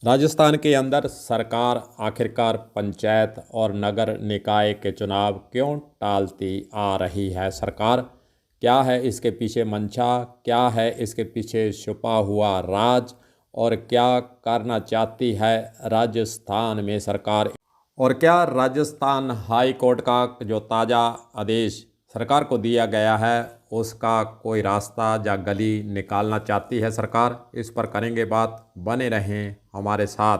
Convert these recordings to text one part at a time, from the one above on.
राजस्थान के अंदर सरकार आखिरकार पंचायत और नगर निकाय के चुनाव क्यों टालती आ रही है सरकार? क्या है इसके पीछे मंशा? क्या है इसके पीछे छुपा हुआ राज? और क्या करना चाहती है राजस्थान में सरकार? और क्या राजस्थान हाई कोर्ट का जो ताज़ा आदेश सरकार को दिया गया है उसका कोई रास्ता या गली निकालना चाहती है सरकार? इस पर करेंगे बात, बने रहें हमारे साथ।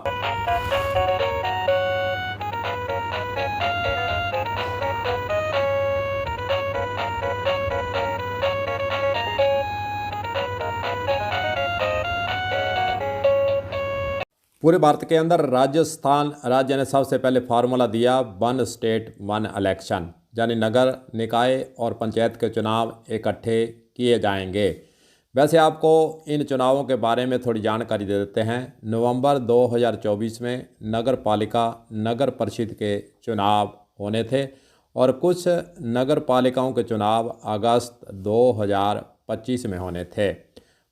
पूरे भारत के अंदर राजस्थान राज्य ने सबसे पहले फार्मूला दिया, वन स्टेट वन इलेक्शन, यानी नगर निकाय और पंचायत के चुनाव इकट्ठे किए जाएंगे। वैसे आपको इन चुनावों के बारे में थोड़ी जानकारी दे देते हैं। नवंबर 2024 में नगर पालिका नगर परिषद के चुनाव होने थे और कुछ नगर पालिकाओं के चुनाव अगस्त 2025 में होने थे।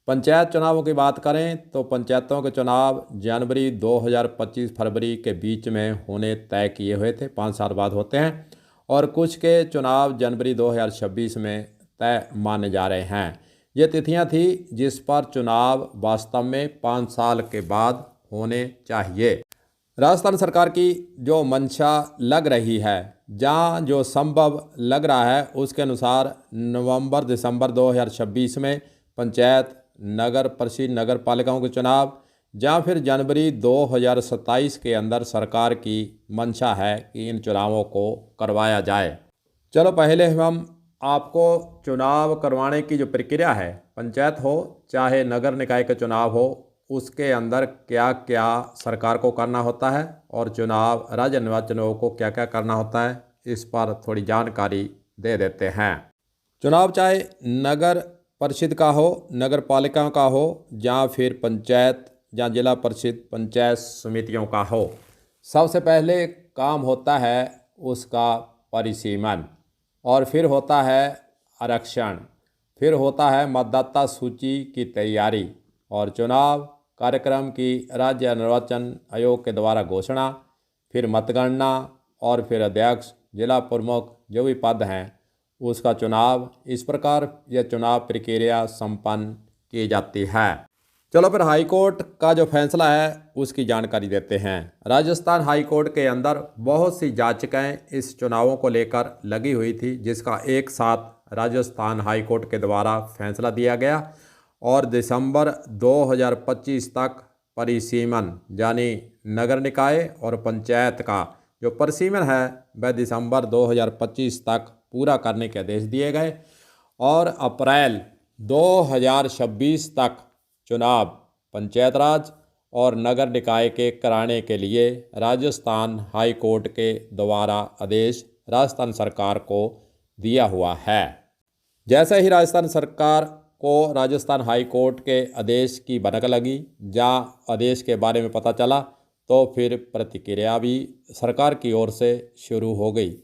पंचायत चुनावों की बात करें तो पंचायतों के चुनाव जनवरी 2025 फरवरी के बीच में होने तय किए हुए थे, 5 साल बाद होते हैं। और कुछ के चुनाव जनवरी 2026 में तय माने जा रहे हैं। ये तिथियां थी जिस पर चुनाव वास्तव में 5 साल के बाद होने चाहिए। राजस्थान सरकार की जो मंशा लग रही है, जहाँ जो संभव लग रहा है, उसके अनुसार नवंबर दिसंबर 2026 में पंचायत नगर परिषद नगर पालिकाओं के चुनाव या फिर जनवरी 2027 के अंदर सरकार की मंशा है कि इन चुनावों को करवाया जाए। चलो पहले हम आपको चुनाव करवाने की जो प्रक्रिया है, पंचायत हो चाहे नगर निकाय के चुनाव हो, उसके अंदर क्या क्या सरकार को करना होता है और चुनाव राज्य निर्वाचन आयोग को क्या क्या करना होता है, इस पर थोड़ी जानकारी दे देते हैं। चुनाव चाहे नगर परिषद का हो, नगर पालिका का हो या फिर पंचायत या जिला परिषद पंचायत समितियों का हो, सबसे पहले काम होता है उसका परिसीमन, और फिर होता है आरक्षण, फिर होता है मतदाता सूची की तैयारी और चुनाव कार्यक्रम की राज्य निर्वाचन आयोग के द्वारा घोषणा, फिर मतगणना और फिर अध्यक्ष जिला प्रमुख जो भी पद हैं उसका चुनाव। इस प्रकार यह चुनाव प्रक्रिया संपन्न की जाती है। चलो फिर हाई कोर्ट का जो फैसला है उसकी जानकारी देते हैं। राजस्थान हाई कोर्ट के अंदर बहुत सी याचिकाएं इस चुनावों को लेकर लगी हुई थी, जिसका एक साथ राजस्थान हाई कोर्ट के द्वारा फैसला दिया गया और दिसंबर 2025 तक परिसीमन यानी नगर निकाय और पंचायत का जो परिसीमन है वह दिसंबर 2025 तक पूरा करने के आदेश दिए गए और अप्रैल 2026 तक चुनाव पंचायत राज और नगर निकाय के कराने के लिए राजस्थान हाई कोर्ट के द्वारा आदेश राजस्थान सरकार को दिया हुआ है। जैसे ही राजस्थान सरकार को राजस्थान हाई कोर्ट के आदेश की भनक लगी या आदेश के बारे में पता चला तो फिर प्रतिक्रिया भी सरकार की ओर से शुरू हो गई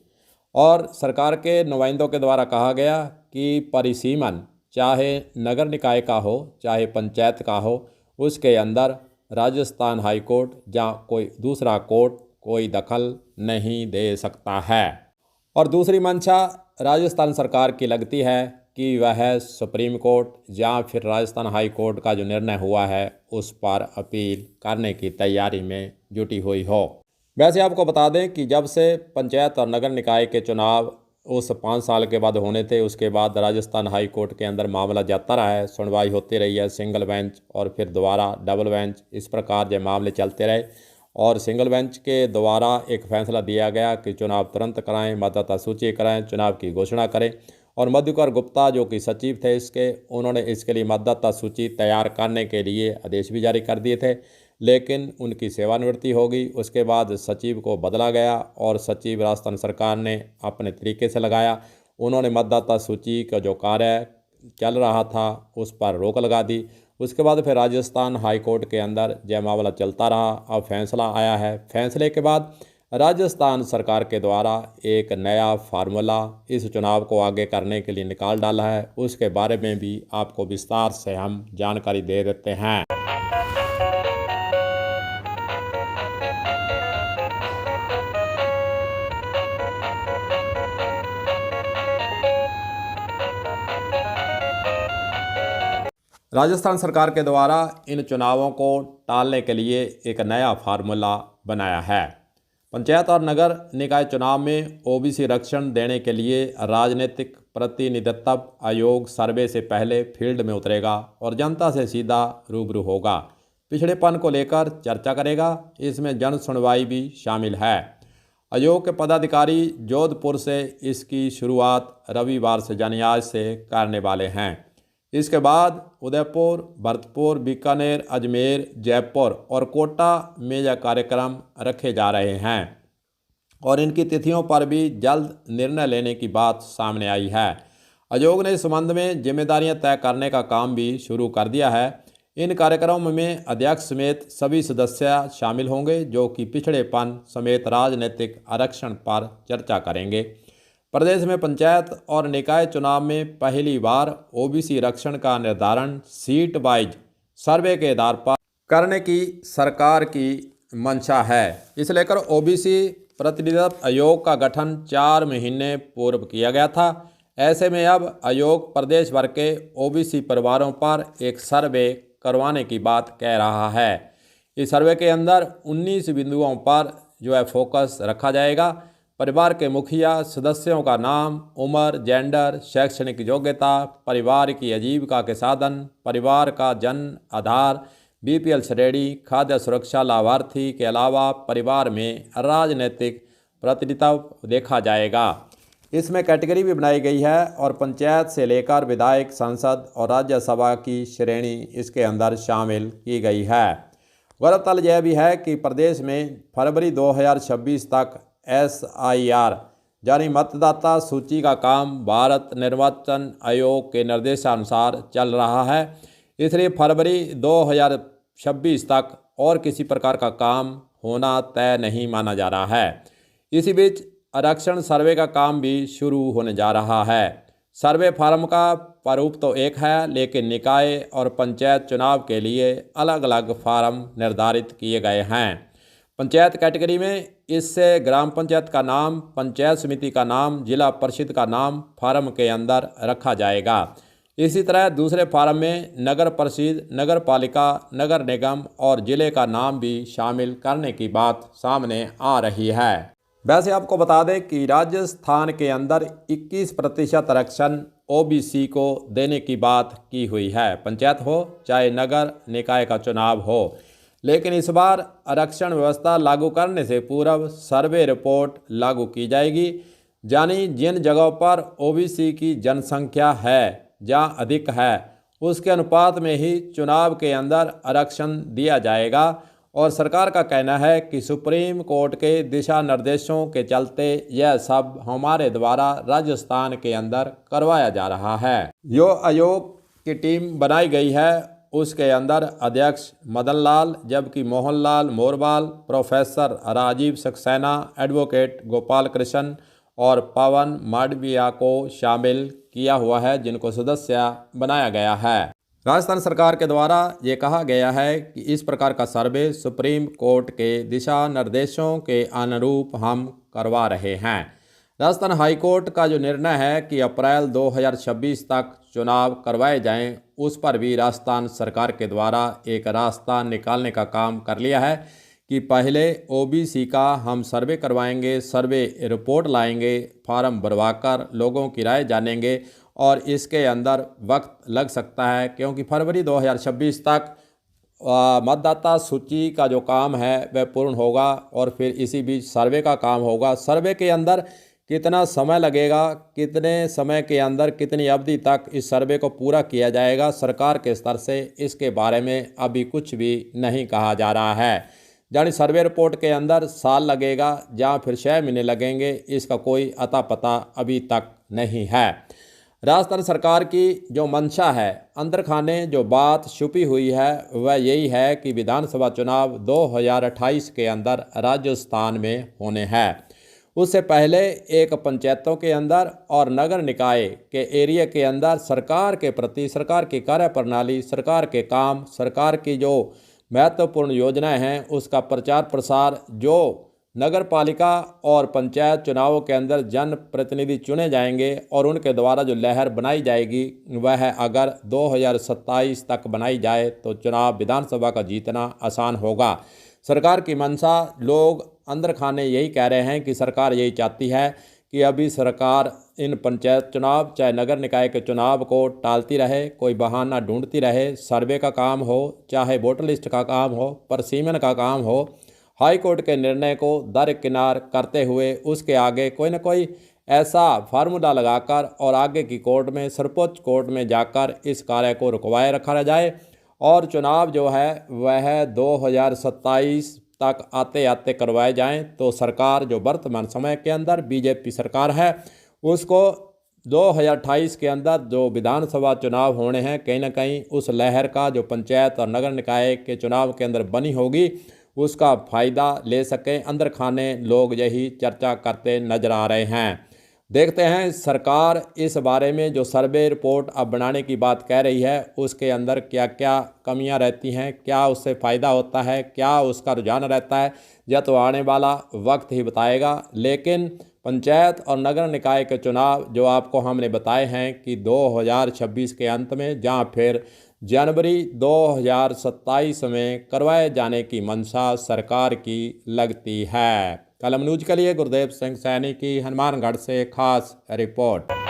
और सरकार के नुमाइंदों के द्वारा कहा गया कि परिसीमन चाहे नगर निकाय का हो चाहे पंचायत का हो, उसके अंदर राजस्थान हाई कोर्ट या कोई दूसरा कोर्ट कोई दखल नहीं दे सकता है। और दूसरी मंशा राजस्थान सरकार की लगती है कि वह सुप्रीम कोर्ट या फिर राजस्थान हाई कोर्ट का जो निर्णय हुआ है उस पर अपील करने की तैयारी में जुटी हुई हो। वैसे आपको बता दें कि जब से पंचायत और नगर निकाय के चुनाव उस 5 साल के बाद होने थे, उसके बाद राजस्थान हाई कोर्ट के अंदर मामला जाता रहा है, सुनवाई होती रही है, सिंगल बेंच और फिर दोबारा डबल बेंच, इस प्रकार जो मामले चलते रहे और सिंगल बेंच के द्वारा एक फैसला दिया गया कि चुनाव तुरंत कराएं, मतदाता सूची कराएं, चुनाव की घोषणा करें। और मधुकर गुप्ता जो कि सचिव थे इसके, उन्होंने इसके लिए मतदाता सूची तैयार करने के लिए आदेश भी जारी कर दिए थे, लेकिन उनकी सेवानिवृत्ति हो गई। उसके बाद सचिव को बदला गया और सचिव राजस्थान सरकार ने अपने तरीके से लगाया। उन्होंने मतदाता सूची का जो कार्य चल रहा था उस पर रोक लगा दी। उसके बाद फिर राजस्थान हाई कोर्ट के अंदर यह मामला चलता रहा। अब फैसला आया है, फैसले के बाद राजस्थान सरकार के द्वारा एक नया फार्मूला इस चुनाव को आगे करने के लिए निकाल डाला है। उसके बारे में भी आपको विस्तार से हम जानकारी दे देते हैं। राजस्थान सरकार के द्वारा इन चुनावों को टालने के लिए एक नया फार्मूला बनाया है। पंचायत और नगर निकाय चुनाव में ओबीसी आरक्षण देने के लिए राजनीतिक प्रतिनिधित्व आयोग सर्वे से पहले फील्ड में उतरेगा और जनता से सीधा रूबरू होगा। पिछड़ेपन को लेकर चर्चा करेगा। इसमें जन सुनवाई भी शामिल है। आयोग के पदाधिकारी जोधपुर से इसकी शुरुआत रविवार से जनयाज से करने वाले हैं। इसके बाद उदयपुर, भरतपुर, बीकानेर, अजमेर, जयपुर और कोटा में यह कार्यक्रम रखे जा रहे हैं और इनकी तिथियों पर भी जल्द निर्णय लेने की बात सामने आई है। आयोग ने इस संबंध में जिम्मेदारियां तय करने का काम भी शुरू कर दिया है। इन कार्यक्रमों में अध्यक्ष समेत सभी सदस्य शामिल होंगे जो कि पिछड़ेपन समेत राजनीतिक आरक्षण पर चर्चा करेंगे। प्रदेश में पंचायत और निकाय चुनाव में पहली बार ओबीसी आरक्षण का निर्धारण सीट वाइज सर्वे के आधार पर करने की सरकार की मंशा है। इसे लेकर ओबीसी प्रतिनिधित्व आयोग का गठन 4 महीने पूर्व किया गया था। ऐसे में अब आयोग प्रदेश भर के ओबीसी परिवारों पर एक सर्वे करवाने की बात कह रहा है। इस सर्वे के अंदर 19 बिंदुओं पर जो है फोकस रखा जाएगा। परिवार के मुखिया, सदस्यों का नाम, उम्र, जेंडर, शैक्षणिक योग्यता, परिवार की आजीविका के साधन, परिवार का जन्म आधार, बीपीएल श्रेणी, खाद्य सुरक्षा लाभार्थी के अलावा परिवार में राजनीतिक प्रतिनिधित्व देखा जाएगा। इसमें कैटेगरी भी बनाई गई है और पंचायत से लेकर विधायक, सांसद और राज्यसभा की श्रेणी इसके अंदर शामिल की गई है। गौरतलब यह भी है कि प्रदेश में फरवरी 2026 तक SIR यानी मतदाता सूची का काम भारत निर्वाचन आयोग के निर्देशानुसार चल रहा है। इसलिए फरवरी 2026 तक और किसी प्रकार का काम होना तय नहीं माना जा रहा है। इसी बीच आरक्षण सर्वे का काम भी शुरू होने जा रहा है। सर्वे फार्म का प्रारूप तो एक है, लेकिन निकाय और पंचायत चुनाव के लिए अलग अलग फार्म निर्धारित किए गए हैं। पंचायत कैटेगरी में इससे ग्राम पंचायत का नाम, पंचायत समिति का नाम, जिला परिषद का नाम फार्म के अंदर रखा जाएगा। इसी तरह दूसरे फार्म में नगर परिषद, नगर पालिका, नगर निगम और जिले का नाम भी शामिल करने की बात सामने आ रही है। वैसे आपको बता दें कि राजस्थान के अंदर 21% आरक्षण ओबीसी को देने की बात की हुई है, पंचायत हो चाहे नगर निकाय का चुनाव हो। लेकिन इस बार आरक्षण व्यवस्था लागू करने से पूर्व सर्वे रिपोर्ट लागू की जाएगी, यानी जिन जगहों पर ओबीसी की जनसंख्या है, जहां अधिक है, उसके अनुपात में ही चुनाव के अंदर आरक्षण दिया जाएगा। और सरकार का कहना है कि सुप्रीम कोर्ट के दिशा निर्देशों के चलते यह सब हमारे द्वारा राजस्थान के अंदर करवाया जा रहा है। जो आयोग की टीम बनाई गई है उसके अंदर अध्यक्ष मदन लाल, जबकि मोहनलाल मोरवाल, प्रोफेसर राजीव सक्सेना, एडवोकेट गोपाल कृष्ण और पवन माडविया को शामिल किया हुआ है, जिनको सदस्य बनाया गया है। राजस्थान सरकार के द्वारा ये कहा गया है कि इस प्रकार का सर्वे सुप्रीम कोर्ट के दिशा निर्देशों के अनुरूप हम करवा रहे हैं। राजस्थान हाईकोर्ट का जो निर्णय है कि अप्रैल 2026 तक चुनाव करवाए जाएं, उस पर भी राजस्थान सरकार के द्वारा एक रास्ता निकालने का काम कर लिया है कि पहले ओबीसी का हम सर्वे करवाएंगे, सर्वे रिपोर्ट लाएंगे, फार्म भरवाकर लोगों की राय जानेंगे और इसके अंदर वक्त लग सकता है, क्योंकि फरवरी 2026 तक मतदाता सूची का जो काम है वह पूर्ण होगा और फिर इसी बीच सर्वे का काम होगा। सर्वे के अंदर कितना समय लगेगा, कितने समय के अंदर कितनी अवधि तक इस सर्वे को पूरा किया जाएगा, सरकार के स्तर से इसके बारे में अभी कुछ भी नहीं कहा जा रहा है। यानी सर्वे रिपोर्ट के अंदर साल लगेगा या फिर 6 महीने लगेंगे, इसका कोई अता पता अभी तक नहीं है। राजस्थान सरकार की जो मंशा है, अंदर खाने जो बात छुपी हुई है वह यही है कि विधानसभा चुनाव 2028 के अंदर राजस्थान में होने हैं। उससे पहले एक पंचायतों के अंदर और नगर निकाय के एरिया के अंदर सरकार के प्रति, सरकार की कार्यप्रणाली, सरकार के काम, सरकार की जो महत्वपूर्ण योजनाएं हैं उसका प्रचार प्रसार जो नगर पालिका और पंचायत चुनावों के अंदर जनप्रतिनिधि चुने जाएंगे और उनके द्वारा जो लहर बनाई जाएगी वह अगर 2027 तक बनाई जाए तो चुनाव विधानसभा का जीतना आसान होगा। सरकार की मंशा, लोग अंदर खाने यही कह रहे हैं कि सरकार यही चाहती है कि अभी सरकार इन पंचायत चुनाव चाहे नगर निकाय के चुनाव को टालती रहे, कोई बहाना ढूंढती रहे। सर्वे का काम हो, चाहे वोटर लिस्ट का काम हो, परसीमन का काम हो, हाई कोर्ट के निर्णय को दरकिनार करते हुए उसके आगे कोई न कोई ऐसा फार्मूला लगाकर और आगे की कोर्ट में, सर्वोच्च कोर्ट में जाकर इस कार्य को रुकवाए रखा जाए और चुनाव जो है वह 2027 तक आते आते करवाए जाएं। तो सरकार जो वर्तमान समय के अंदर बीजेपी सरकार है उसको 2028 के अंदर जो विधानसभा चुनाव होने हैं, कहीं ना कहीं उस लहर का जो पंचायत और नगर निकाय के चुनाव के अंदर बनी होगी उसका फ़ायदा ले सकें। अंदर खाने लोग यही चर्चा करते नजर आ रहे हैं। देखते हैं सरकार इस बारे में जो सर्वे रिपोर्ट अब बनाने की बात कह रही है उसके अंदर क्या क्या कमियां रहती हैं, क्या उससे फ़ायदा होता है, क्या उसका रुझान रहता है, यह तो आने वाला वक्त ही बताएगा। लेकिन पंचायत और नगर निकाय के चुनाव जो आपको हमने बताए हैं कि 2026 के अंत में, जहां फिर जनवरी 2027 में करवाए जाने की मंशा सरकार की लगती है। कलम न्यूज के लिए गुरदेव सिंह सैनी की हनुमानगढ़ से खास रिपोर्ट।